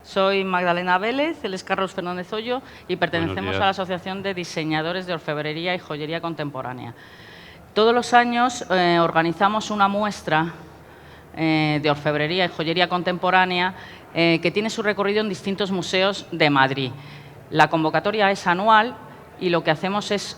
Soy Magdalena Vélez, él es Carlos Fernández Hoyo y pertenecemos a la Asociación de Diseñadores de Orfebrería y Joyería Contemporánea. Todos los años organizamos una muestra de orfebrería y joyería contemporánea que tiene su recorrido en distintos museos de Madrid. La convocatoria es anual y lo que hacemos es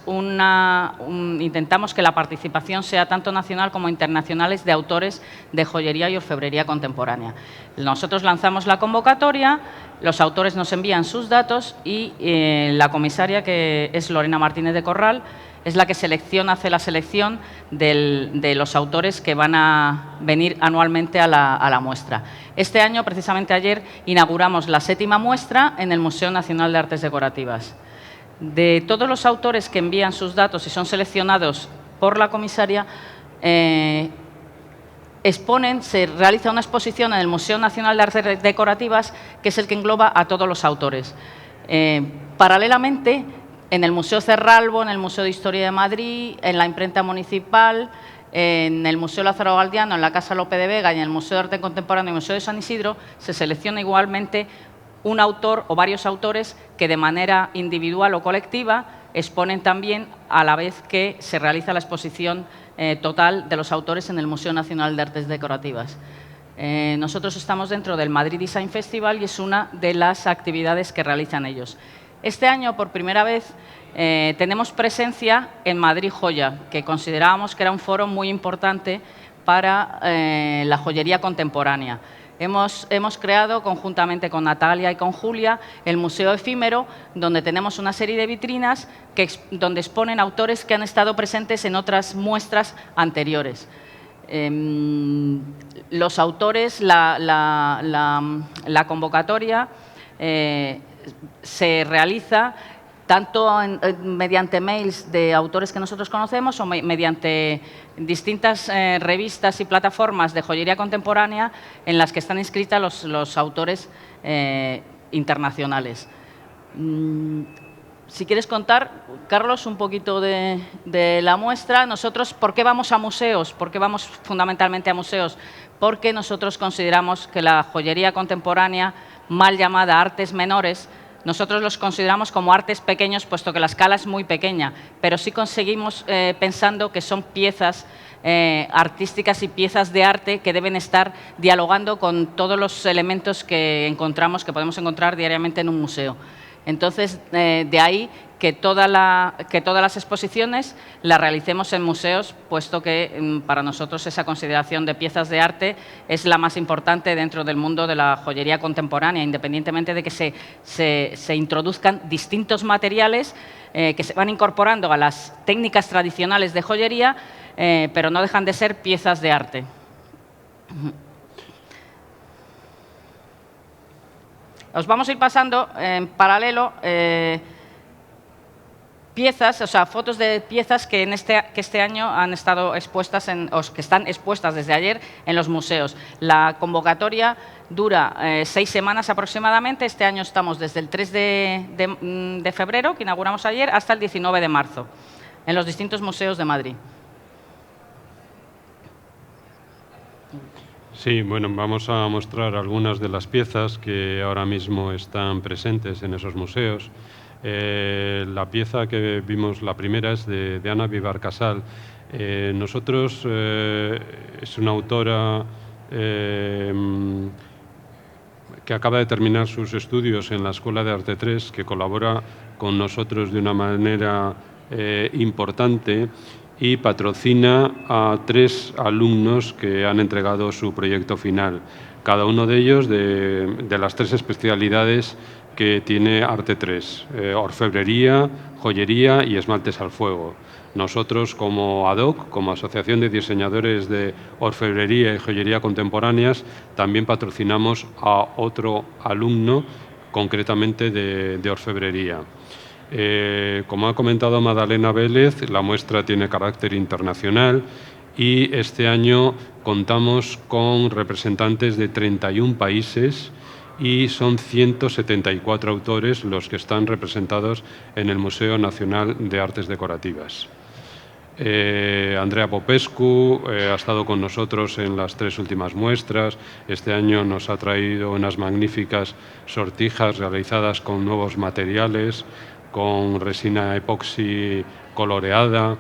intentamos que la participación sea tanto nacional como internacional de autores de joyería y orfebrería contemporánea. Nosotros lanzamos la convocatoria, los autores nos envían sus datos y la comisaria, que es Lorena Martínez de Corral, es la que hace la selección de los autores que van a venir anualmente a la muestra. Este año, precisamente ayer, inauguramos la 7ª muestra en el Museo Nacional de Artes Decorativas. De todos los autores que envían sus datos y son seleccionados por la comisaria, se realiza una exposición en el Museo Nacional de Artes Decorativas, que es el que engloba a todos los autores. Paralelamente, en el Museo Cerralbo, en el Museo de Historia de Madrid, en la Imprenta Municipal, en el Museo Lázaro Galdiano, en la Casa Lope de Vega y en el Museo de Arte Contemporáneo y el Museo de San Isidro, se selecciona igualmente un autor o varios autores que de manera individual o colectiva exponen también a la vez que se realiza la exposición total de los autores en el Museo Nacional de Artes Decorativas. Nosotros estamos dentro del Madrid Design Festival y es una de las actividades que realizan ellos. Este año, por primera vez, tenemos presencia en Madrid Joya, que considerábamos que era un foro muy importante para la joyería contemporánea. Hemos creado, conjuntamente con Natalia y con Julia, el Museo Efímero, donde tenemos una serie de vitrinas donde exponen autores que han estado presentes en otras muestras anteriores. Los autores, la convocatoria se realiza tanto mediante mails de autores que nosotros conocemos o mediante distintas revistas y plataformas de joyería contemporánea en las que están inscritas los autores internacionales. Si quieres contar, Carlos, un poquito de la muestra. Nosotros, ¿por qué vamos a museos? ¿Por qué vamos fundamentalmente a museos? Porque nosotros consideramos que la joyería contemporánea, mal llamada artes menores, nosotros los consideramos como artes pequeños, puesto que la escala es muy pequeña, pero sí conseguimos pensando que son piezas artísticas y piezas de arte que deben estar dialogando con todos los elementos que podemos encontrar diariamente en un museo. Entonces, de ahí que todas las exposiciones las realicemos en museos, puesto que para nosotros esa consideración de piezas de arte es la más importante dentro del mundo de la joyería contemporánea, independientemente de que se introduzcan distintos materiales que se van incorporando a las técnicas tradicionales de joyería, pero no dejan de ser piezas de arte. Os vamos a ir pasando en paralelo piezas, o sea, fotos de piezas que este año han estado expuestas, que están expuestas desde ayer en los museos. La convocatoria dura 6 semanas aproximadamente. Este año estamos desde el 3 de febrero, que inauguramos ayer, hasta el 19 de marzo, en los distintos museos de Madrid. Sí, bueno, vamos a mostrar algunas de las piezas que ahora mismo están presentes en esos museos. La pieza que vimos, la primera, es de Ana Vivar Casal. Es una autora que acaba de terminar sus estudios en la Escuela de Arte 3, que colabora con nosotros de una manera importante y patrocina a 3 alumnos que han entregado su proyecto final, cada uno de ellos de las 3 especialidades que tiene Arte 3, orfebrería, joyería y esmaltes al fuego. Nosotros, como ADOC, como Asociación de Diseñadores de Orfebrería y Joyería Contemporáneas, también patrocinamos a otro alumno, concretamente de orfebrería. Como ha comentado Magdalena Vélez, la muestra tiene carácter internacional y este año contamos con representantes de 31 países y son 174 autores los que están representados en el Museo Nacional de Artes Decorativas. Andrea Popescu ha estado con nosotros en las 3 últimas muestras. Este año nos ha traído unas magníficas sortijas realizadas con nuevos materiales, con resina epoxi coloreada.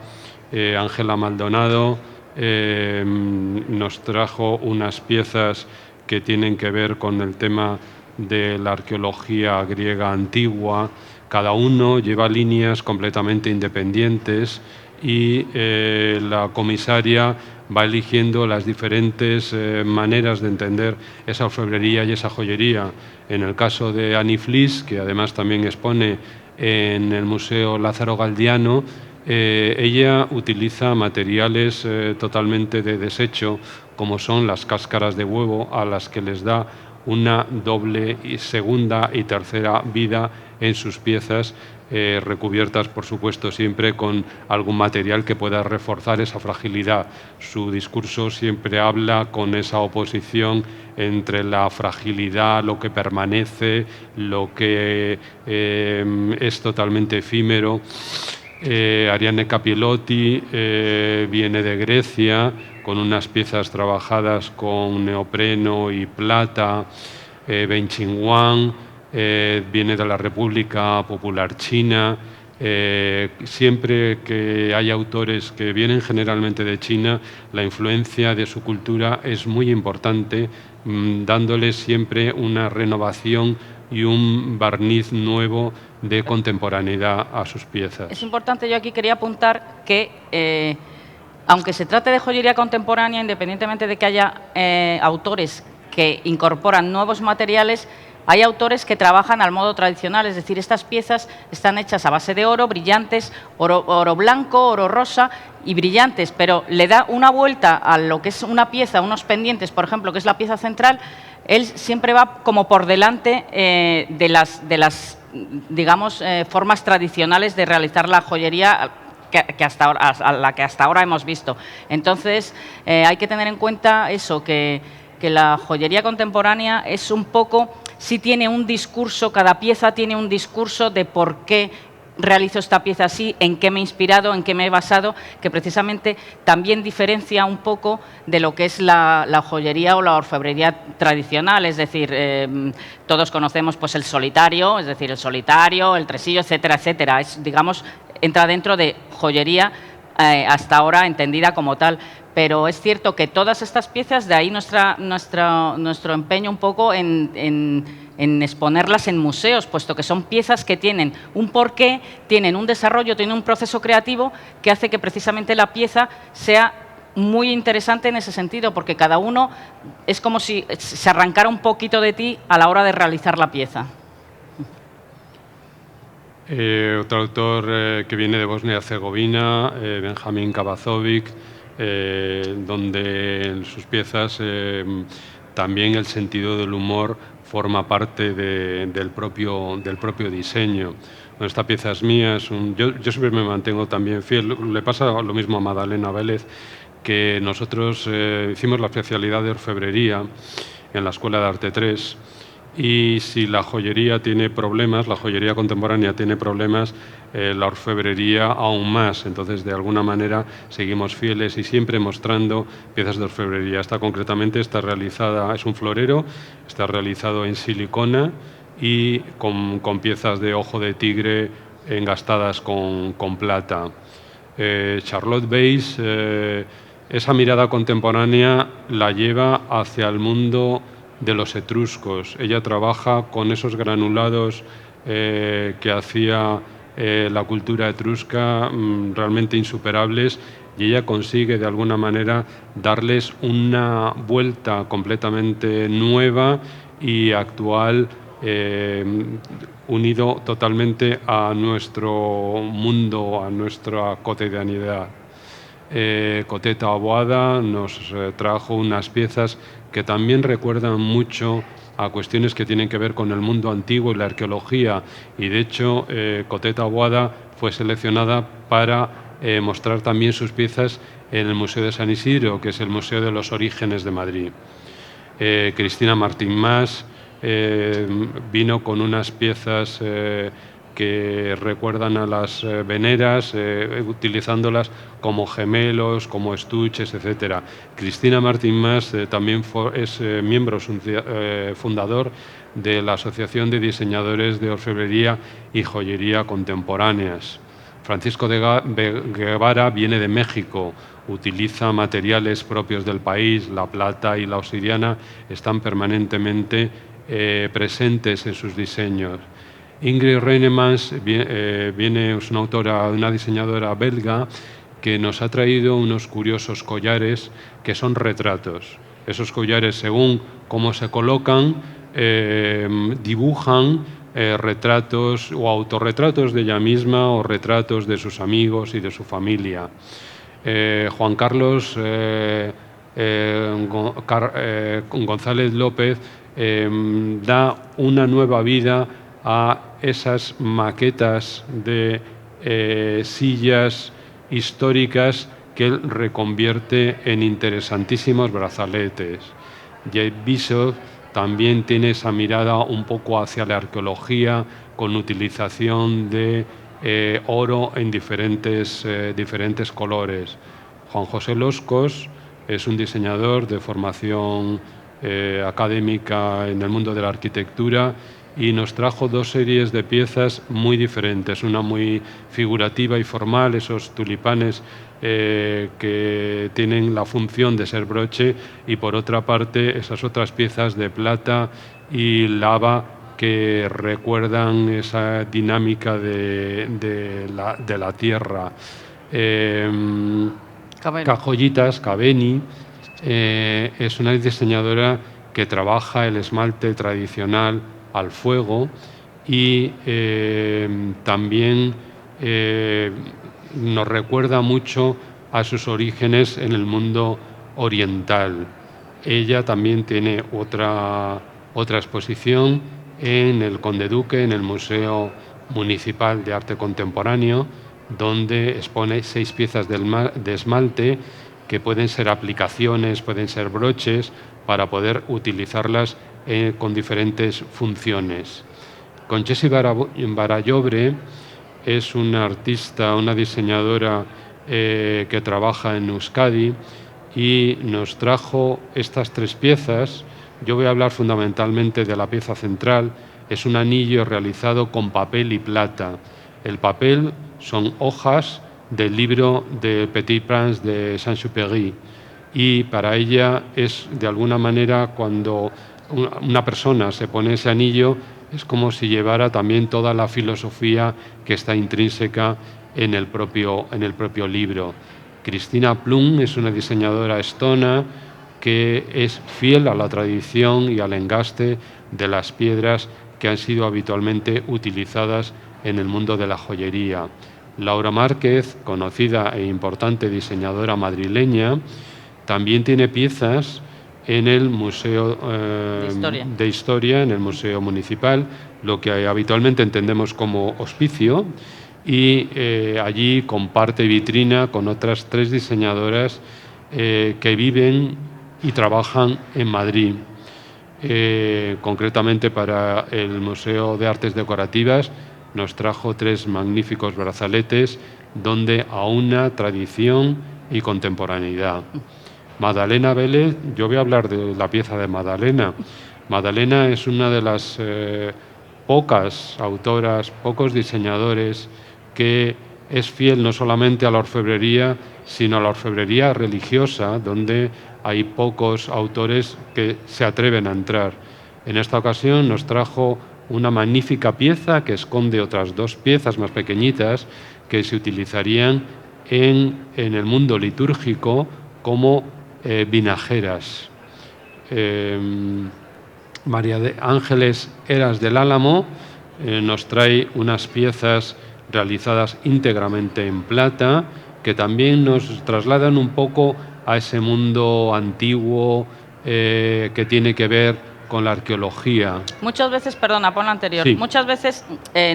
Ángela Maldonado nos trajo unas piezas que tienen que ver con el tema de la arqueología griega antigua. Cada uno lleva líneas completamente independientes y la comisaria va eligiendo las diferentes maneras de entender esa orfebrería y esa joyería. En el caso de Annie Fliss, que además también expone en el Museo Lázaro Galdiano, ella utiliza materiales totalmente de desecho, como son las cáscaras de huevo, a las que les da una doble, segunda y tercera vida en sus piezas, recubiertas, por supuesto, siempre con algún material que pueda reforzar esa fragilidad. Su discurso siempre habla con esa oposición entre la fragilidad, lo que permanece, lo que es totalmente efímero. Arianne Capielotti viene de Grecia con unas piezas trabajadas con neopreno y plata. Ben Qingwang viene de la República Popular China. Siempre que hay autores que vienen generalmente de China, la influencia de su cultura es muy importante, dándoles siempre una renovación y un barniz nuevo de contemporaneidad a sus piezas. Es importante, yo aquí quería apuntar que, aunque se trate de joyería contemporánea, independientemente de que haya autores que incorporan nuevos materiales, hay autores que trabajan al modo tradicional, es decir, estas piezas están hechas a base de oro, brillantes, oro blanco, oro rosa y brillantes, pero le da una vuelta a lo que es una pieza, unos pendientes, por ejemplo, que es la pieza central. Él siempre va como por delante de las digamos, formas tradicionales de realizar la joyería que hasta ahora, a la que hasta ahora hemos visto. Entonces, hay que tener en cuenta eso, que la joyería contemporánea es un poco, sí tiene un discurso, cada pieza tiene un discurso de por qué realizo esta pieza así, en qué me he inspirado, en qué me he basado, que precisamente también diferencia un poco de lo que es la joyería o la orfebrería tradicional. Es decir, todos conocemos pues el solitario, es decir, el solitario, el tresillo, etcétera, etcétera. Es, digamos, entra dentro de joyería hasta ahora entendida como tal. Pero es cierto que todas estas piezas, de ahí nuestro empeño un poco en exponerlas en museos, puesto que son piezas que tienen un porqué, tienen un desarrollo, tienen un proceso creativo que hace que precisamente la pieza sea muy interesante en ese sentido, porque cada uno es como si se arrancara un poquito de ti a la hora de realizar la pieza. Otro autor que viene de Bosnia-Herzegovina, Benjamin Kabazovic, donde en sus piezas también el sentido del humor forma parte del propio diseño. Bueno, esta pieza es mía, yo siempre me mantengo también fiel. Le pasa lo mismo a Madalena Vélez, que nosotros hicimos la especialidad de orfebrería en la Escuela de Arte 3, y si la joyería tiene problemas, la joyería contemporánea tiene problemas, la orfebrería aún más. Entonces, de alguna manera, seguimos fieles y siempre mostrando piezas de orfebrería. Esta concretamente está realizada, es un florero, está realizado en silicona y con piezas de ojo de tigre engastadas con plata. Charlotte Weiss, esa mirada contemporánea la lleva hacia el mundo de los etruscos. Ella trabaja con esos granulados que hacía la cultura etrusca, realmente insuperables, y ella consigue de alguna manera darles una vuelta completamente nueva y actual, unido totalmente a nuestro mundo, a nuestra cotidianidad. Cotetta Boada nos trajo unas piezas que también recuerdan mucho a cuestiones que tienen que ver con el mundo antiguo y la arqueología, y de hecho Cotetta Boada fue seleccionada para mostrar también sus piezas en el Museo de San Isidro, que es el Museo de los Orígenes de Madrid. Cristina Martín Mas vino con unas piezas que recuerdan a las veneras, utilizándolas como gemelos, como estuches, etc. Cristina Martín Mas también es miembro fundador de la Asociación de Diseñadores de Orfebrería y Joyería Contemporáneas. Francisco de Guevara viene de México, utiliza materiales propios del país, la plata y la obsidiana están permanentemente presentes en sus diseños. Ingrid Reinemans es una diseñadora belga que nos ha traído unos curiosos collares que son retratos. Esos collares, según cómo se colocan, dibujan retratos o autorretratos de ella misma o retratos de sus amigos y de su familia. Juan Carlos González López da una nueva vida a esas maquetas de sillas históricas que él reconvierte en interesantísimos brazaletes. Jade Bishop también tiene esa mirada un poco hacia la arqueología con utilización de oro en diferentes colores. Juan José Loscos es un diseñador de formación académica en el mundo de la arquitectura y nos trajo dos series de piezas muy diferentes, una muy figurativa y formal, esos tulipanes que tienen la función de ser broche, y por otra parte esas otras piezas de plata y lava que recuerdan esa dinámica de la tierra. Cajoyitas, Caveni, es una diseñadora que trabaja el esmalte tradicional al fuego y también nos recuerda mucho a sus orígenes en el mundo oriental. Ella también tiene otra exposición en el Conde Duque, en el Museo Municipal de Arte Contemporáneo, donde expone 6 piezas de esmalte que pueden ser aplicaciones, pueden ser broches, para poder utilizarlas con diferentes funciones. Conchesi Barallobre es una artista, una diseñadora que trabaja en Euskadi y nos trajo estas 3 piezas. Yo voy a hablar fundamentalmente de la pieza central. Es un anillo realizado con papel y plata. El papel son hojas del libro de Petit Prince de Saint-Exupéry, y para ella es de alguna manera, cuando una persona se pone ese anillo, es como si llevara también toda la filosofía que está intrínseca en el propio libro. Cristina Plum es una diseñadora estona que es fiel a la tradición y al engaste de las piedras que han sido habitualmente utilizadas en el mundo de la joyería. Laura Márquez, conocida e importante diseñadora madrileña, también tiene piezas en el Museo de Historia, en el Museo Municipal, lo que habitualmente entendemos como hospicio, y allí comparte vitrina con otras 3 diseñadoras que viven y trabajan en Madrid. Concretamente para el Museo de Artes Decorativas nos trajo 3 magníficos brazaletes donde aúna tradición y contemporaneidad. Madalena Vélez, yo voy a hablar de la pieza de Madalena. Madalena es una de las pocas autoras, pocos diseñadores que es fiel no solamente a la orfebrería, sino a la orfebrería religiosa, donde hay pocos autores que se atreven a entrar. En esta ocasión nos trajo una magnífica pieza que esconde otras 2 piezas más pequeñitas que se utilizarían en el mundo litúrgico como vinajeras. María de Ángeles Eras del Álamo nos trae unas piezas realizadas íntegramente en plata que también nos trasladan un poco a ese mundo antiguo que tiene que ver con la arqueología. Muchas veces, perdona, pon la anterior, sí. Muchas veces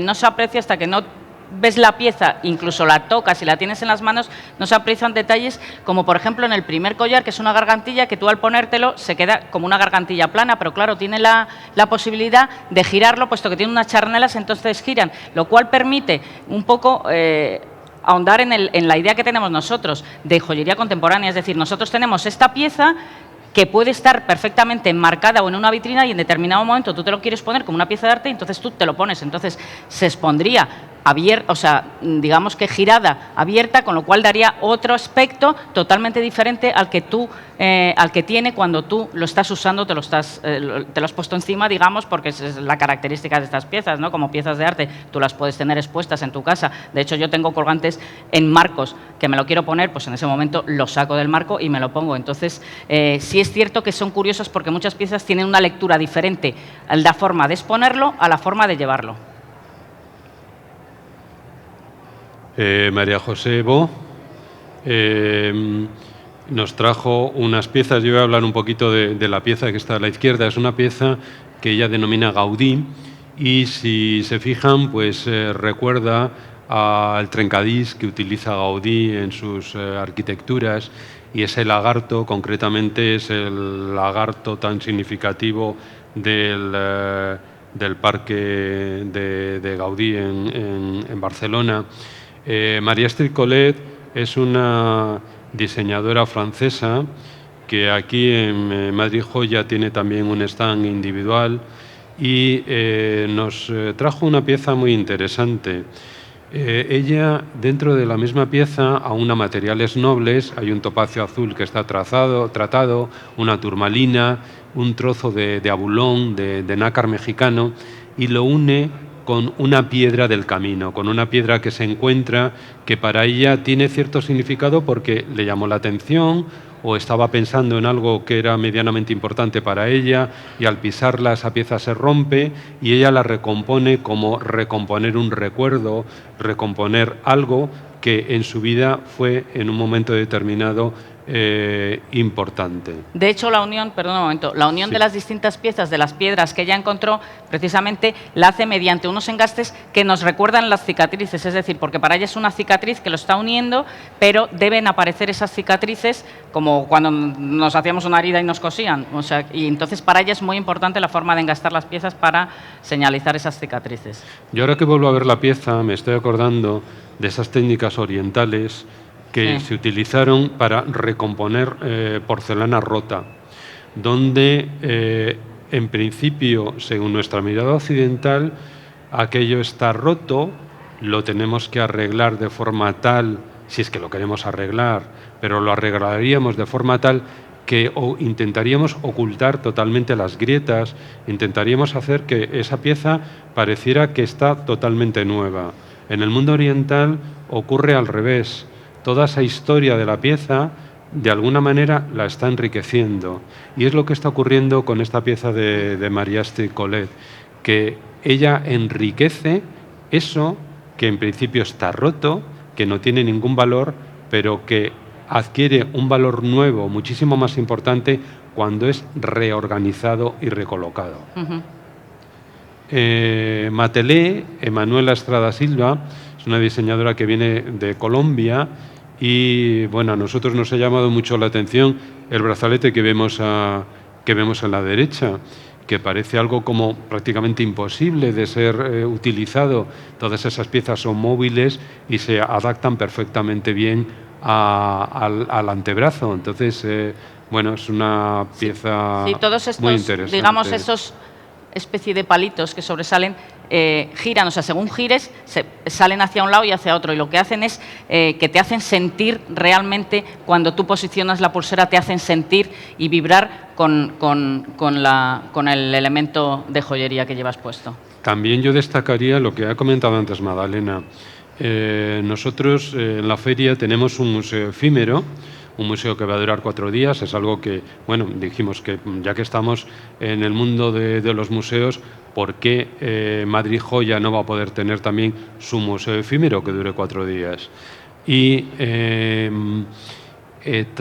no se aprecia hasta que no ves la pieza, incluso la tocas y la tienes en las manos, no se aprecian detalles como, por ejemplo, en el primer collar, que es una gargantilla, que tú al ponértelo se queda como una gargantilla plana, pero claro, tiene la posibilidad de girarlo, puesto que tiene unas charnelas, entonces giran, lo cual permite un poco ahondar en la idea que tenemos nosotros de joyería contemporánea. Es decir, nosotros tenemos esta pieza que puede estar perfectamente enmarcada o en una vitrina y en determinado momento tú te lo quieres poner como una pieza de arte y entonces tú te lo pones. Entonces se expondría abierta, o sea, digamos que girada, abierta, con lo cual daría otro aspecto totalmente diferente al que tiene cuando tú lo estás usando, te lo has puesto encima, digamos, porque es la característica de estas piezas, ¿no? Como piezas de arte, tú las puedes tener expuestas en tu casa. De hecho, yo tengo colgantes en marcos que me lo quiero poner, pues en ese momento lo saco del marco y me lo pongo. Entonces, sí es cierto que son curiosas porque muchas piezas tienen una lectura diferente, la forma de exponerlo a la forma de llevarlo. María José Bo nos trajo unas piezas. Yo voy a hablar un poquito de la pieza que está a la izquierda. Es una pieza que ella denomina Gaudí y, si se fijan, pues recuerda al trencadís que utiliza Gaudí en sus arquitecturas, y ese lagarto concretamente es el lagarto tan significativo del parque de Gaudí en Barcelona. María Astrid Collet es una diseñadora francesa que aquí en Madrid Joya tiene también un stand individual y nos trajo una pieza muy interesante. Ella, dentro de la misma pieza, aúna materiales nobles. Hay un topacio azul que está tratado, una turmalina, un trozo de abulón, de nácar mexicano, y lo une con una piedra del camino, con una piedra que se encuentra, que para ella tiene cierto significado porque le llamó la atención o estaba pensando en algo que era medianamente importante para ella, y al pisarla esa pieza se rompe y ella la recompone como recomponer un recuerdo, recomponer algo que en su vida fue en un momento determinado importante. De hecho, la unión de las distintas piezas, de las piedras que ella encontró, precisamente la hace mediante unos engastes que nos recuerdan las cicatrices, es decir, porque para ella es una cicatriz que lo está uniendo, pero deben aparecer esas cicatrices como cuando nos hacíamos una herida y nos cosían. O sea, y entonces para ella es muy importante la forma de engastar las piezas para señalizar esas cicatrices. Yo, ahora que vuelvo a ver la pieza, me estoy acordando de esas técnicas orientales que se utilizaron para recomponer porcelana rota, donde en principio, según nuestra mirada occidental, aquello está roto, lo tenemos que arreglar de forma tal, si es que lo queremos arreglar, pero lo arreglaríamos de forma tal que intentaríamos ocultar totalmente las grietas, intentaríamos hacer que esa pieza pareciera que está totalmente nueva. En el mundo oriental ocurre al revés. Toda esa historia de la pieza, de alguna manera, la está enriqueciendo. Y es lo que está ocurriendo con esta pieza de María Astrid Collet, que ella enriquece eso que en principio está roto, que no tiene ningún valor, pero que adquiere un valor nuevo, muchísimo más importante, cuando es reorganizado y recolocado. Matelé, Emanuela Estrada Silva, es una diseñadora que viene de Colombia. Y bueno, a nosotros nos ha llamado mucho la atención el brazalete que vemos en la derecha, que parece algo como prácticamente imposible de ser utilizado. Todas esas piezas son móviles y se adaptan perfectamente bien al antebrazo. Entonces, bueno, es una pieza todos estos, muy interesante. Digamos, esos especie de palitos que sobresalen, giran, o sea, según gires, salen hacia un lado y hacia otro, y lo que hacen es que te hacen sentir realmente, cuando tú posicionas la pulsera, te hacen sentir y vibrar con el elemento de joyería que llevas puesto. También yo destacaría lo que ha comentado antes Magdalena. Nosotros en la feria tenemos un museo efímero, un museo que va a durar 4 días. Es algo que, bueno, dijimos que ya que estamos en el mundo de los museos, ¿por qué Madrid Joya no va a poder tener también su museo efímero que dure 4 días? Y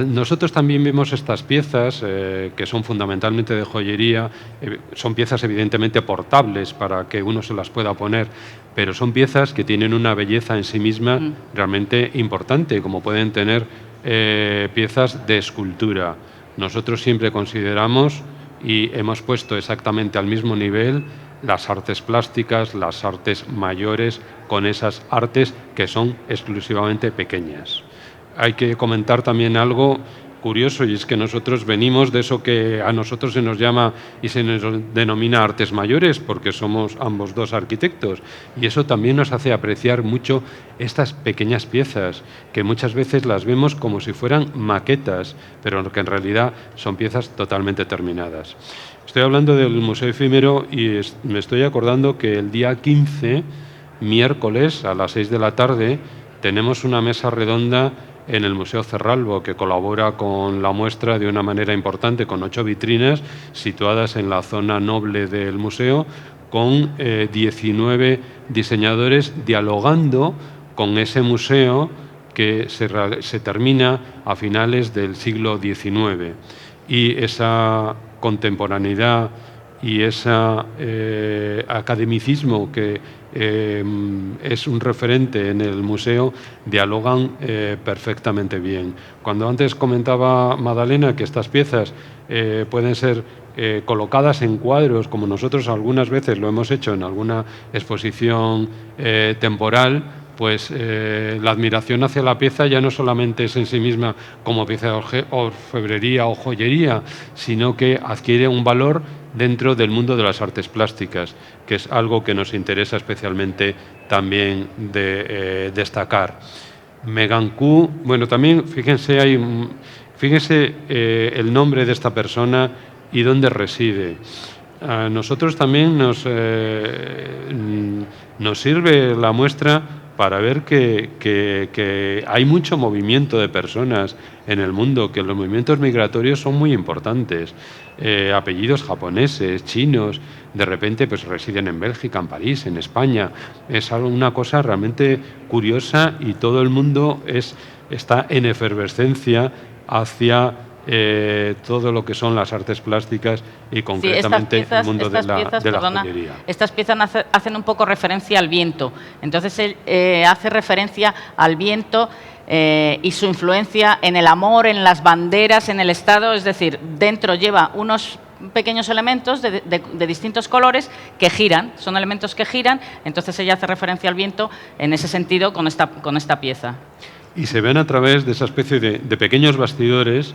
nosotros también vemos estas piezas, que son fundamentalmente de joyería, son piezas evidentemente portables para que uno se las pueda poner, pero son piezas que tienen una belleza en sí misma realmente importante, como pueden tener piezas de escultura. Nosotros siempre consideramos y hemos puesto exactamente al mismo nivel las artes plásticas, las artes mayores, con esas artes que son exclusivamente pequeñas. Hay que comentar también algo curioso, y es que nosotros venimos de eso que a nosotros se nos llama y se nos denomina artes mayores, porque somos ambos dos arquitectos, y eso también nos hace apreciar mucho estas pequeñas piezas, que muchas veces las vemos como si fueran maquetas, pero que en realidad son piezas totalmente terminadas. Estoy hablando del Museo Efímero y me estoy acordando que el día 15, miércoles, a las 6 de la tarde, tenemos una mesa redonda en el Museo Cerralbo, que colabora con la muestra de una manera importante, con 8 vitrinas situadas en la zona noble del museo, con 19 diseñadores dialogando con ese museo que se termina a finales del siglo XIX. Y esa contemporaneidad y ese academicismo que es un referente en el museo, dialogan perfectamente bien. Cuando antes comentaba Madalena que estas piezas pueden ser colocadas en cuadros, como nosotros algunas veces lo hemos hecho en alguna exposición temporal, pues la admiración hacia la pieza ya no solamente es en sí misma como pieza de orfebrería o joyería, sino que adquiere un valor dentro del mundo de las artes plásticas, que es algo que nos interesa especialmente también de destacar. Megan Ku, bueno, también fíjense el nombre de esta persona y dónde reside. A nosotros también nos sirve la muestra para ver que hay mucho movimiento de personas en el mundo, que los movimientos migratorios son muy importantes. Apellidos japoneses, chinos, de repente pues residen en Bélgica, en París, en España. Es una cosa realmente curiosa y todo el mundo está en efervescencia hacia todo lo que son las artes plásticas y concretamente el mundo de la joyería. Estas piezas hacen un poco referencia al viento. Entonces él hace referencia al viento y su influencia en el amor, en las banderas, en el Estado. Es decir, dentro lleva unos pequeños elementos de distintos colores que giran, son elementos que giran. Entonces ella hace referencia al viento en ese sentido con esta pieza. Y se ven a través de esa especie de pequeños bastidores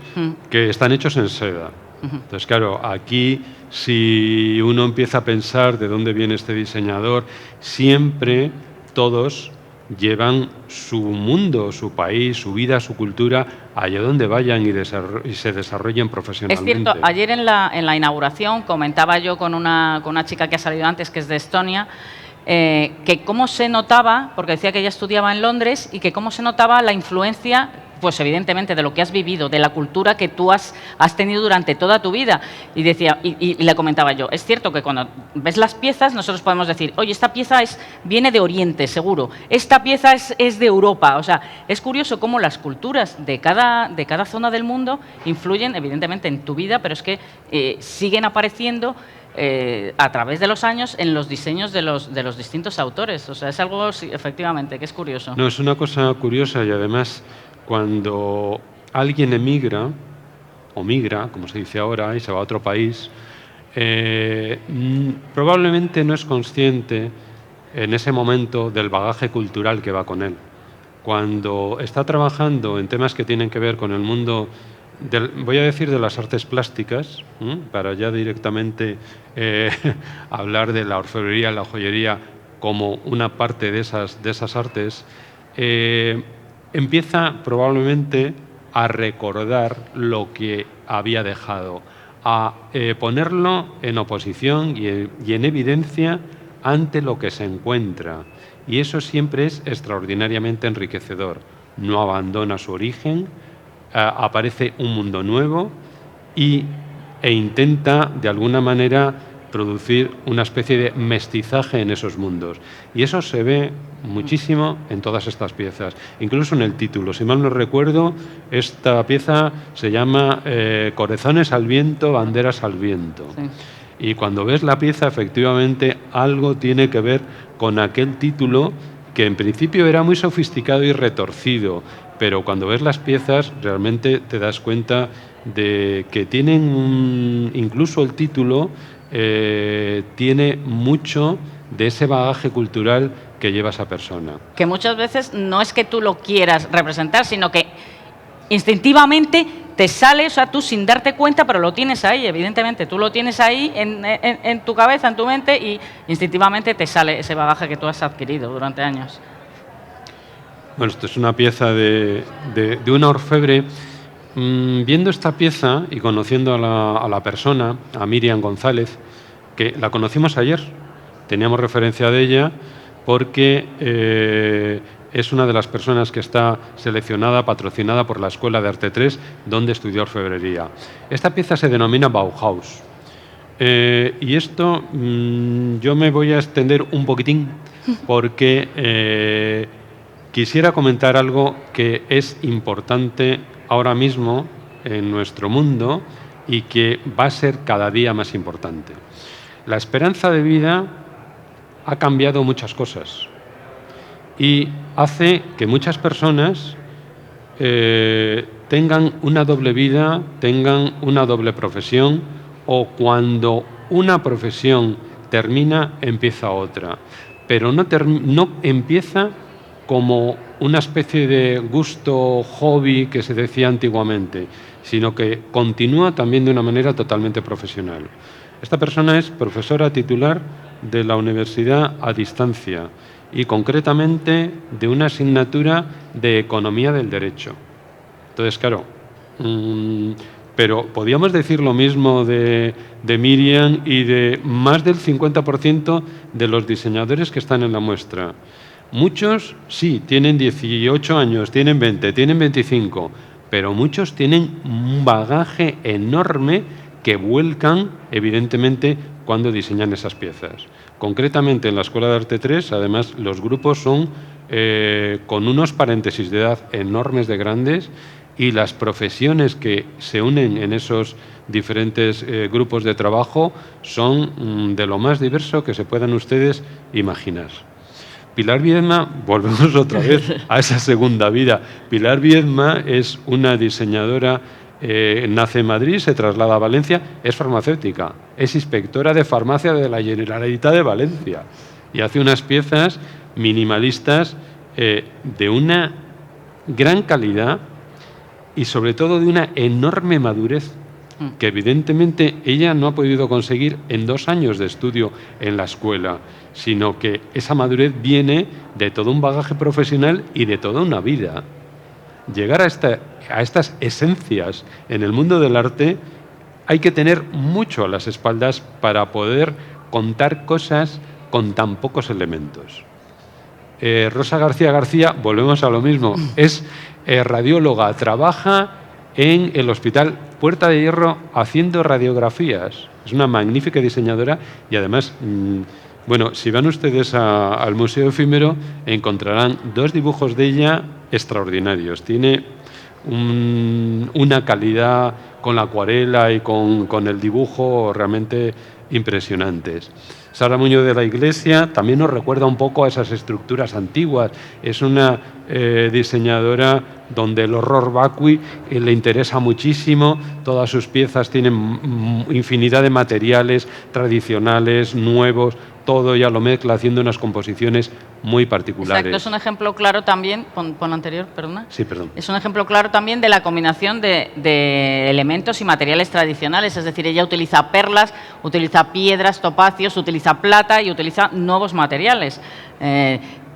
que están hechos en seda. Entonces, claro, aquí si uno empieza a pensar de dónde viene este diseñador, siempre todos llevan su mundo, su país, su vida, su cultura, allá donde vayan y se desarrollen profesionalmente. Es cierto, ayer en la inauguración comentaba yo con una chica que ha salido antes, que es de Estonia, que cómo se notaba, porque decía que ella estudiaba en Londres, y que cómo se notaba la influencia, pues evidentemente, de lo que has vivido, de la cultura que tú has tenido durante toda tu vida. Y decía, y le comentaba yo, es cierto que cuando ves las piezas, nosotros podemos decir, oye, esta pieza viene de Oriente, seguro, esta pieza es de Europa. O sea, es curioso cómo las culturas de cada zona del mundo influyen, evidentemente, en tu vida, pero es que siguen apareciendo a través de los años en los diseños de los distintos autores. O sea, es algo, sí, efectivamente, que es curioso. No, es una cosa curiosa y además cuando alguien emigra o migra, como se dice ahora, y se va a otro país, probablemente no es consciente en ese momento del bagaje cultural que va con él. Cuando está trabajando en temas que tienen que ver con el mundo voy a decir de las artes plásticas, para ya directamente hablar de la orfebrería, la joyería como una parte de esas artes, empieza probablemente a recordar lo que había dejado, a ponerlo en oposición y en evidencia ante lo que se encuentra. Y eso siempre es extraordinariamente enriquecedor. No abandona su origen, aparece un mundo nuevo e intenta, de alguna manera, producir una especie de mestizaje en esos mundos. Y eso se ve muchísimo en todas estas piezas, incluso en el título. Si mal no recuerdo, esta pieza se llama Corazones al viento, banderas al viento. Sí. Y cuando ves la pieza, efectivamente, algo tiene que ver con aquel título que en principio era muy sofisticado y retorcido, pero cuando ves las piezas realmente te das cuenta de que tienen incluso el título tiene mucho de ese bagaje cultural que lleva esa persona. Que muchas veces no es que tú lo quieras representar, sino que instintivamente te sale, o sea, tú sin darte cuenta, pero lo tienes ahí, evidentemente. Tú lo tienes ahí en tu cabeza, en tu mente, y instintivamente te sale ese bagaje que tú has adquirido durante años. Bueno, esto es una pieza de una orfebre. Viendo esta pieza y conociendo a la persona, a Miriam González, que la conocimos ayer, teníamos referencia de ella porque es una de las personas que está seleccionada, patrocinada por la Escuela de Arte 3, donde estudió orfebrería. Esta pieza se denomina Bauhaus. Y esto yo me voy a extender un poquitín porque quisiera comentar algo que es importante ahora mismo en nuestro mundo y que va a ser cada día más importante. La esperanza de vida ha cambiado muchas cosas y hace que muchas personas tengan una doble vida, tengan una doble profesión, o cuando una profesión termina, empieza otra. Pero no empieza como una especie de gusto, hobby que se decía antiguamente, sino que continúa también de una manera totalmente profesional. Esta persona es profesora titular de la Universidad a Distancia y concretamente de una asignatura de Economía del Derecho. Entonces, claro, pero podríamos decir lo mismo de Miriam y de más del 50% de los diseñadores que están en la muestra. Muchos, sí, tienen 18 años, tienen 20, tienen 25, pero muchos tienen un bagaje enorme que vuelcan, evidentemente, cuando diseñan esas piezas. Concretamente, en la Escuela de Arte 3, además, los grupos son con unos paréntesis de edad enormes de grandes y las profesiones que se unen en esos diferentes grupos de trabajo son de lo más diverso que se puedan ustedes imaginar. Pilar Viedma, volvemos otra vez a esa segunda vida. Pilar Viedma es una diseñadora, nace en Madrid, se traslada a Valencia, es farmacéutica, es inspectora de farmacia de la Generalitat de Valencia y hace unas piezas minimalistas de una gran calidad y sobre todo de una enorme madurez que evidentemente ella no ha podido conseguir en 2 años de estudio en la escuela, sino que esa madurez viene de todo un bagaje profesional y de toda una vida. Llegar a estas esencias en el mundo del arte hay que tener mucho a las espaldas para poder contar cosas con tan pocos elementos. Rosa García García, volvemos a lo mismo, es radióloga, trabaja en el Hospital Puerta de Hierro haciendo radiografías. Es una magnífica diseñadora y además, bueno, si van ustedes al Museo Efímero encontrarán 2 dibujos de ella extraordinarios. Tiene una calidad con la acuarela y con el dibujo realmente impresionantes. Sara Muñoz de la Iglesia también nos recuerda un poco a esas estructuras antiguas. Es una diseñadora donde el horror vacui le interesa muchísimo. Todas sus piezas tienen infinidad de materiales tradicionales, nuevos, todo ella lo mezcla haciendo unas composiciones muy particulares. Exacto, es un ejemplo claro también, pon anterior, perdona. Sí, perdón. Es un ejemplo claro también de la combinación de elementos y materiales tradicionales, es decir, ella utiliza perlas, utiliza piedras, topacios, utiliza plata y utiliza nuevos materiales,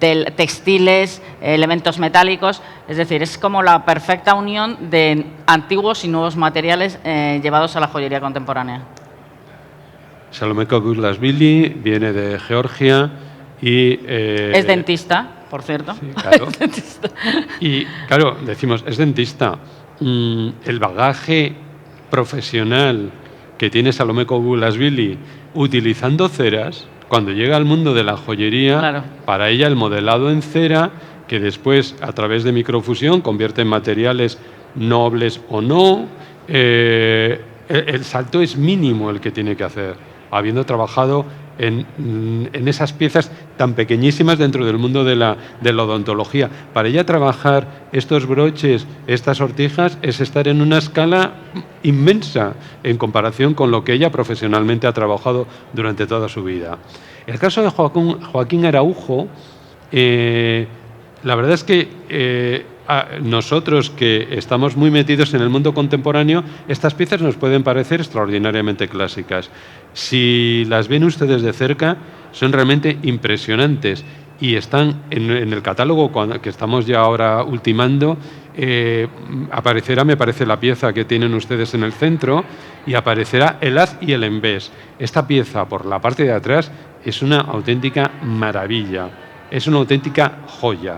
textiles, elementos metálicos, es decir, es como la perfecta unión de antiguos y nuevos materiales llevados a la joyería contemporánea. Salome Kogulashvili viene de Georgia y... es dentista, por cierto. Sí, claro. Es dentista. Y claro, decimos, es dentista. El bagaje profesional que tiene Salome Kogulashvili utilizando ceras, cuando llega al mundo de la joyería, claro, para ella el modelado en cera, que después a través de microfusión convierte en materiales nobles o no, el salto es mínimo el que tiene que hacer, habiendo trabajado en esas piezas tan pequeñísimas dentro del mundo de la odontología. Para ella trabajar estos broches, estas sortijas, es estar en una escala inmensa en comparación con lo que ella profesionalmente ha trabajado durante toda su vida. El caso de Joaquín Araujo, la verdad es que nosotros que estamos muy metidos en el mundo contemporáneo, estas piezas nos pueden parecer extraordinariamente clásicas. Si las ven ustedes de cerca, son realmente impresionantes y están en el catálogo que estamos ya ahora ultimando. Aparecerá, me parece, la pieza que tienen ustedes en el centro y aparecerá el haz y el embés. Esta pieza, por la parte de atrás, es una auténtica maravilla, es una auténtica joya.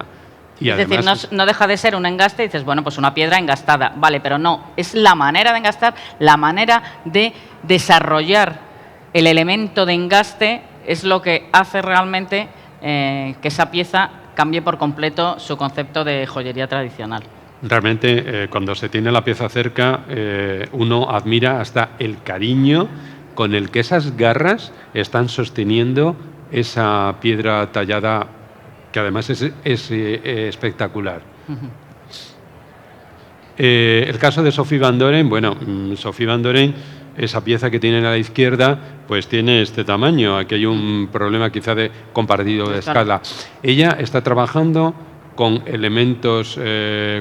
Y es decir, no deja de ser un engaste y dices, bueno, pues una piedra engastada, vale, pero no, es la manera de engastar, la manera de desarrollar el elemento de engaste es lo que hace realmente que esa pieza cambie por completo su concepto de joyería tradicional. Realmente, cuando se tiene la pieza cerca, uno admira hasta el cariño con el que esas garras están sosteniendo esa piedra tallada, que además es espectacular. El caso de Sophie Van Doren, bueno, Sophie Van Doren, esa pieza que tiene a la izquierda, pues tiene este tamaño. Aquí hay un problema quizá de compartido de escala. Ella está trabajando con elementos,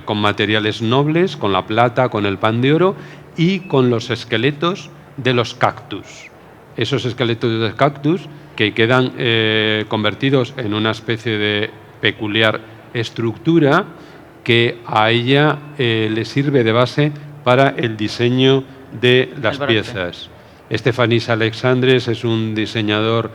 con materiales nobles, con la plata, con el pan de oro y con los esqueletos de los cactus. Esos esqueletos de cactus que quedan convertidos en una especie de peculiar estructura que a ella le sirve de base para el diseño de las piezas. Estefanis Alexandres es un diseñador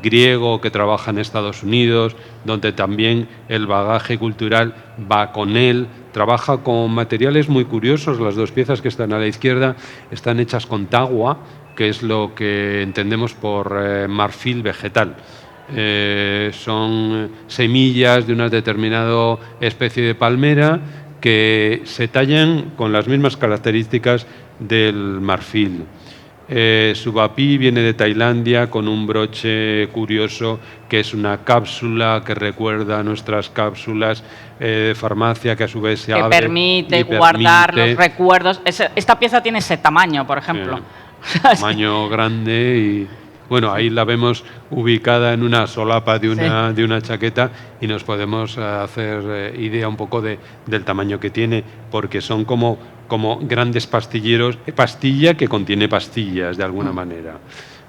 griego que trabaja en Estados Unidos, donde también el bagaje cultural va con él. Trabaja con materiales muy curiosos. Las dos piezas que están a la izquierda están hechas con tagua, que es lo que entendemos por marfil vegetal. Son semillas de una determinada especie de palmera que se tallan con las mismas características del marfil. Su bapí viene de Tailandia con un broche curioso que es una cápsula que recuerda a nuestras cápsulas de farmacia, que a su vez se abre. Que permite guardar los recuerdos. Esta pieza tiene ese tamaño, por ejemplo. Tamaño grande y... Bueno, ahí la vemos ubicada en una solapa de una chaqueta y nos podemos hacer idea un poco del tamaño que tiene, porque son como grandes pastilleros, pastilla que contiene pastillas de alguna manera.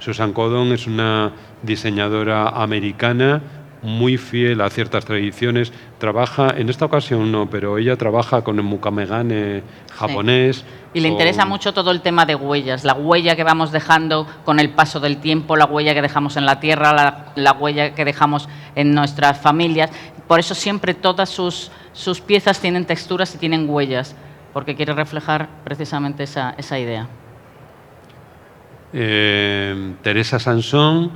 Susan Codon es una diseñadora americana muy fiel a ciertas tradiciones. Trabaja, en esta ocasión no, pero ella trabaja con el mukamegane japonés. Sí. Y le interesa mucho todo el tema de huellas, la huella que vamos dejando con el paso del tiempo, la huella que dejamos en la tierra, la huella que dejamos en nuestras familias. Por eso siempre todas sus piezas tienen texturas y tienen huellas, porque quiere reflejar precisamente esa idea. Teresa Sansón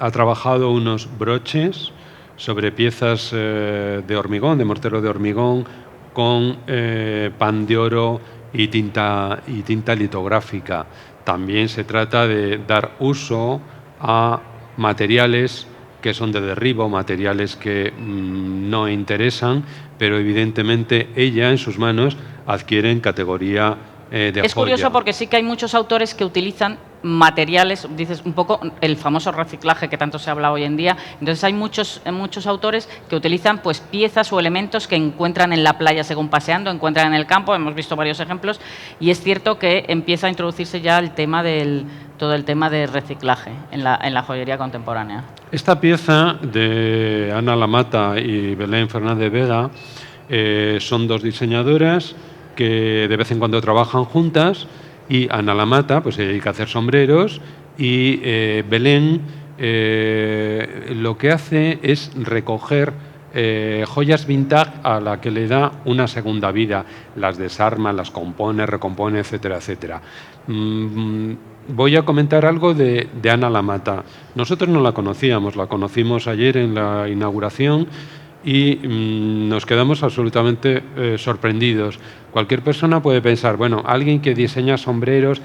ha trabajado unos broches sobre piezas de hormigón, de mortero de hormigón, con pan de oro y tinta litográfica. También se trata de dar uso a materiales que son de derribo, materiales que no interesan, pero evidentemente ella en sus manos adquieren categoría de joya. Es curioso porque sí que hay muchos autores que utilizan materiales, dices un poco el famoso reciclaje que tanto se habla hoy en día. Entonces hay muchos autores que utilizan pues piezas o elementos que encuentran en la playa según paseando, encuentran en el campo. Hemos visto varios ejemplos y es cierto que empieza a introducirse ya el tema todo el tema de reciclaje en la joyería contemporánea. Esta pieza de Ana Lamata y Belén Fernández Vega son dos diseñadoras que de vez en cuando trabajan juntas, y Ana Lamata pues se dedica a hacer sombreros y Belén lo que hace es recoger joyas vintage a la que le da una segunda vida, las desarma, las compone, recompone, etcétera, etcétera. voy a comentar algo de Ana Lamata. Nosotros no la conocíamos, la conocimos ayer en la inauguración y nos quedamos absolutamente sorprendidos. Cualquier persona puede pensar, bueno, alguien que diseña sombreros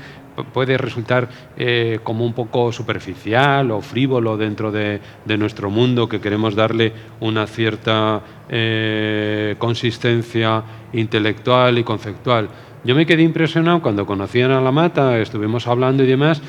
puede resultar como un poco superficial o frívolo dentro de nuestro mundo, que queremos darle una cierta consistencia intelectual y conceptual. Yo me quedé impresionado cuando conocí a Ana Lamata, estuvimos hablando y demás,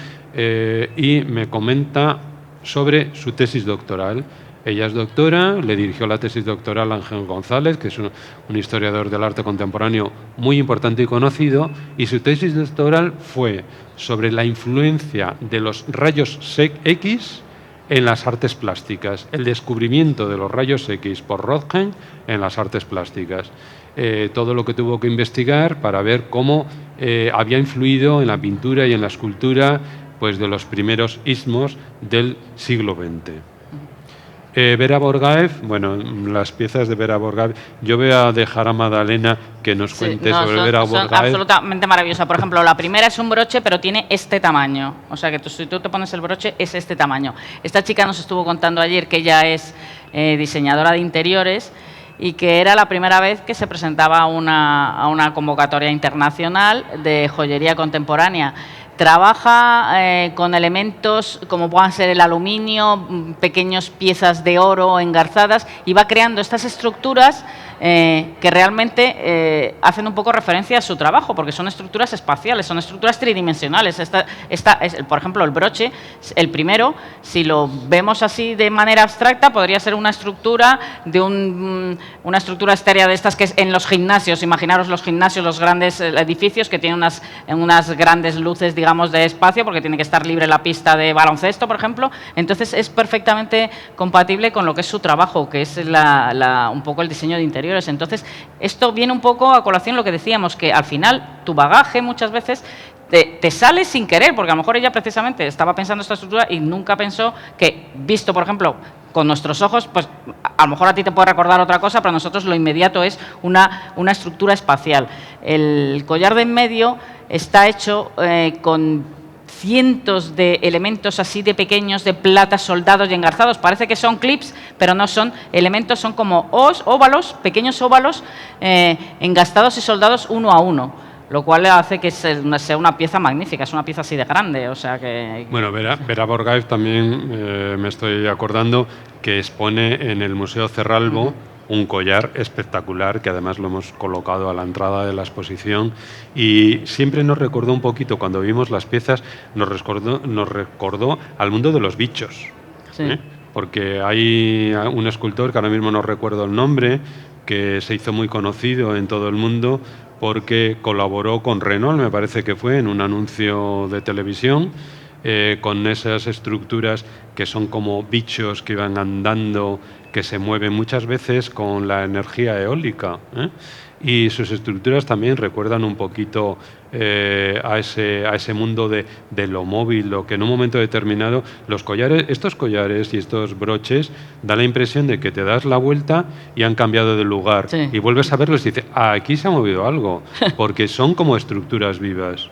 y me comenta sobre su tesis doctoral. Ella es doctora, le dirigió la tesis doctoral a Ángel González, que es un historiador del arte contemporáneo muy importante y conocido, y su tesis doctoral fue sobre la influencia de los rayos X en las artes plásticas, el descubrimiento de los rayos X por Röntgen en las artes plásticas. Todo lo que tuvo que investigar para ver cómo había influido en la pintura y en la escultura, pues, de los primeros istmos del siglo XX. Vera Borgaev, bueno, las piezas de Vera Borgaev, yo voy a dejar a Madalena que nos cuente sobre Vera Borgaev. Son absolutamente maravillosa. Por ejemplo, la primera es un broche, pero tiene este tamaño. O sea, que si tú te pones el broche, es este tamaño. Esta chica nos estuvo contando ayer que ella es diseñadora de interiores y que era la primera vez que se presentaba a una convocatoria internacional de joyería contemporánea. Trabaja con elementos como puedan ser el aluminio, pequeñas piezas de oro engarzadas, y va creando estas estructuras que realmente hacen un poco referencia a su trabajo, porque son estructuras espaciales, son estructuras tridimensionales. Por ejemplo, el broche, el primero, si lo vemos así de manera abstracta, podría ser una estructura de una estructura estérea de estas que es en los gimnasios. Imaginaros los gimnasios, los grandes edificios que tienen unas grandes luces, digamos, de espacio, porque tiene que estar libre la pista de baloncesto, por ejemplo. Entonces es perfectamente compatible con lo que es su trabajo, que es un poco el diseño de interiores. Entonces esto viene un poco a colación lo que decíamos, que al final tu bagaje muchas veces te sale sin querer, porque a lo mejor ella precisamente estaba pensando esta estructura y nunca pensó que, visto por ejemplo con nuestros ojos, pues a lo mejor a ti te puede recordar otra cosa, pero a nosotros lo inmediato es una estructura espacial. El collar de en medio está hecho con cientos de elementos así de pequeños, de plata, soldados y engarzados. Parece que son clips, pero no son elementos, son como óvalos, pequeños óvalos, engastados y soldados uno a uno, lo cual hace que sea una pieza magnífica, es una pieza así de grande. O sea que... Bueno, Vera Borgaev también, me estoy acordando, que expone en el Museo Cerralbo un collar espectacular, que además lo hemos colocado a la entrada de la exposición, y siempre nos recordó un poquito, cuando vimos las piezas, nos recordó al mundo de los bichos. Sí. Porque hay un escultor, que ahora mismo no recuerdo el nombre, que se hizo muy conocido en todo el mundo porque colaboró con Renault, me parece que fue, en un anuncio de televisión, con esas estructuras que son como bichos que iban andando, que se mueven muchas veces con la energía eólica, y sus estructuras también recuerdan un poquito a ese mundo de lo móvil, lo que en un momento determinado estos collares y estos broches da la impresión de que te das la vuelta y han cambiado de lugar, sí, y vuelves a verlos y dices, aquí se ha movido algo, porque son como estructuras vivas.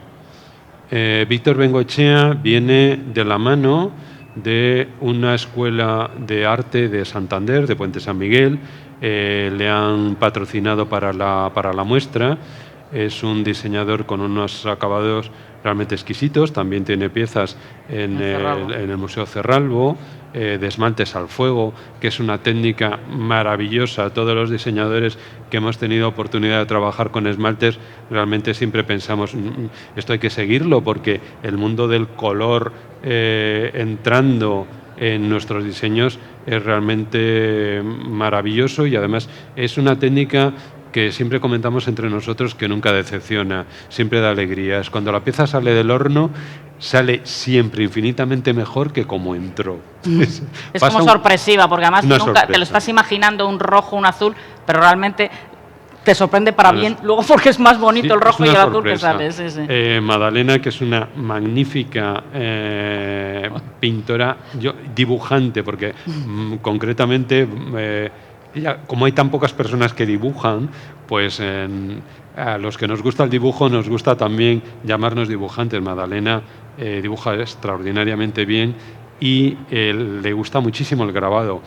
Víctor Bengoechea viene de la mano de una escuela de arte de Santander, de Puente San Miguel. Le han patrocinado para la muestra. Es un diseñador con unos acabados realmente exquisitos. También tiene piezas en el Museo Cerralbo, de esmaltes al fuego, que es una técnica maravillosa. Todos los diseñadores que hemos tenido oportunidad de trabajar con esmaltes, realmente siempre pensamos, esto hay que seguirlo, porque el mundo del color entrando en nuestros diseños es realmente maravilloso, y además es una técnica que siempre comentamos entre nosotros que nunca decepciona, siempre da alegrías. Cuando la pieza sale del horno, sale siempre infinitamente mejor que como entró. Es como sorpresiva, porque además nunca te lo estás imaginando un rojo, un azul, pero realmente te sorprende para bien, luego, porque es más bonito, sí, el rojo y el azul que sale. Sí, sí. Madalena, que es una magnífica pintora, dibujante, porque concretamente como hay tan pocas personas que dibujan, pues a los que nos gusta el dibujo nos gusta también llamarnos dibujantes. Magdalena dibuja extraordinariamente bien y le gusta muchísimo el grabado.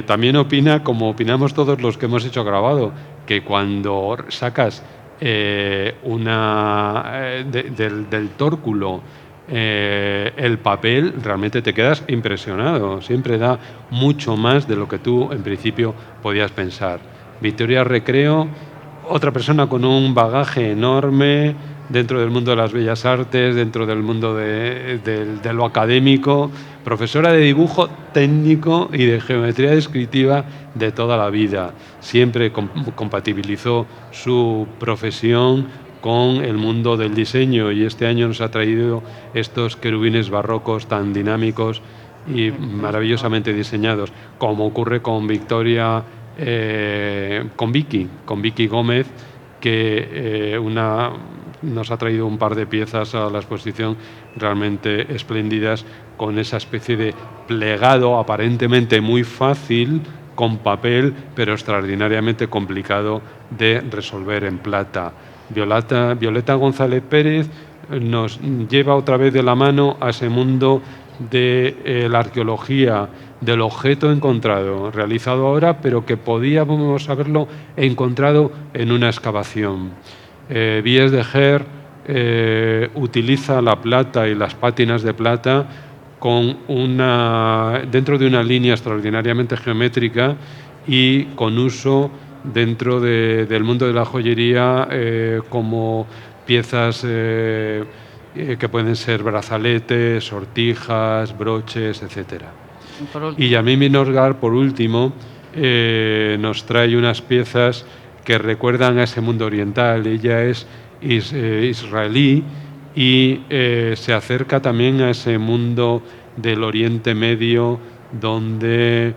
También opina, como opinamos todos los que hemos hecho grabado, que cuando sacas del tórculo el papel, realmente te quedas impresionado. Siempre da mucho más de lo que tú en principio podías pensar. Victoria Recreo, otra persona con un bagaje enorme dentro del mundo de las bellas artes, dentro del mundo de lo académico, profesora de dibujo técnico y de geometría descriptiva de toda la vida. Siempre compatibilizó su profesión con el mundo del diseño y este año nos ha traído estos querubines barrocos tan dinámicos y maravillosamente diseñados, como ocurre con Victoria, con Vicky Gómez, que nos ha traído un par de piezas a la exposición realmente espléndidas, con esa especie de plegado aparentemente muy fácil con papel, pero extraordinariamente complicado de resolver en plata. Violeta González Pérez nos lleva otra vez de la mano a ese mundo de la arqueología, del objeto encontrado, realizado ahora, pero que podíamos haberlo encontrado en una excavación. Vies de Ger utiliza la plata y las pátinas de plata dentro de una línea extraordinariamente geométrica y con uso dentro del mundo de la joyería como piezas que pueden ser brazaletes, sortijas, broches, etc. Y Yamimi Nosgar, por último, nos trae unas piezas que recuerdan a ese mundo oriental. Ella es israelí y se acerca también a ese mundo del Oriente Medio, donde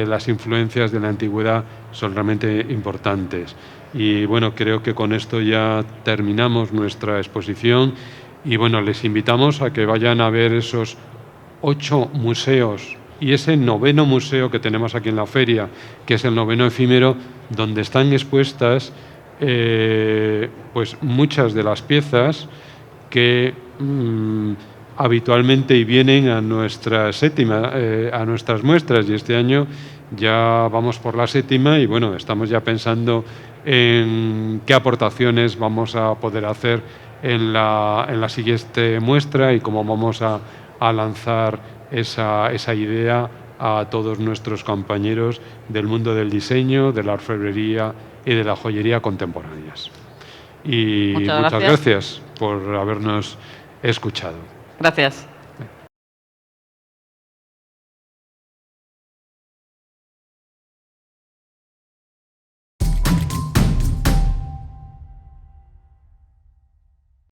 las influencias de la antigüedad son realmente importantes. Y bueno, creo que con esto ya terminamos nuestra exposición y bueno, les invitamos a que vayan a ver esos 8 museos y ese 9º museo que tenemos aquí en la feria, que es el 9º efímero, donde están expuestas pues muchas de las piezas que habitualmente vienen a nuestra a nuestras muestras, y este año ya vamos por la 7ª y bueno, estamos ya pensando en qué aportaciones vamos a poder hacer en la siguiente muestra y cómo vamos a lanzar esa idea a todos nuestros compañeros del mundo del diseño, de la orfebrería y de la joyería contemporáneas. Y muchas gracias por habernos escuchado. Gracias.